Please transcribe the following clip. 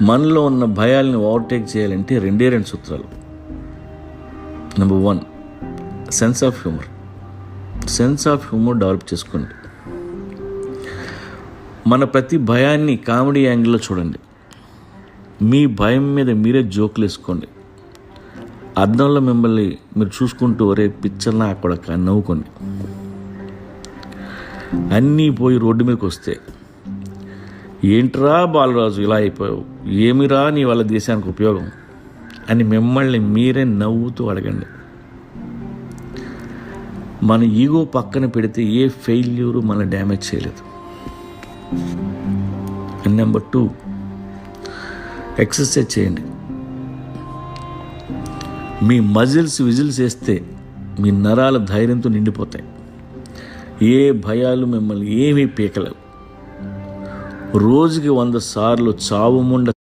మనలో ఉన్న భయాల్ని ఓవర్టేక్ చేయాలంటే రెండు సూత్రాలు. Number 1, sense of humour develop చేసుకోండి. మన ప్రతి భయాన్ని కామెడీ యాంగిల్లో చూడండి. మీ భయం మీద మీరే జోకులు వేసుకోండి. అద్దంలో మిమ్మల్ని మీరు చూసుకుంటూ ఒరే పిచ్చర్లా అక్కడ నవ్వుకోండి. అన్నీ పోయి రోడ్డు మీదకి వస్తే ఏంట్రా బాలరాజు ఇలా అయిపోయావు, ఏమిరా నీ వాళ్ళ దేశానికి ఉపయోగం అని మిమ్మల్ని మీరే నవ్వుతూ అడగండి. మన ఈగో పక్కన పెడితే ఏ ఫెయిల్యూరు మన డ్యామేజ్ చేయలేదు. నెంబర్ 2, ఎక్సర్సైజ్ చేయండి. మీ మజిల్స్ విజిల్స్ వేస్తే మీ నరాల ధైర్యంతో నిండిపోతాయి. ఏ భయాలు మిమ్మల్ని ఏమీ పీకలేవు. రోజుకి 100 సార్లు చావు ముండ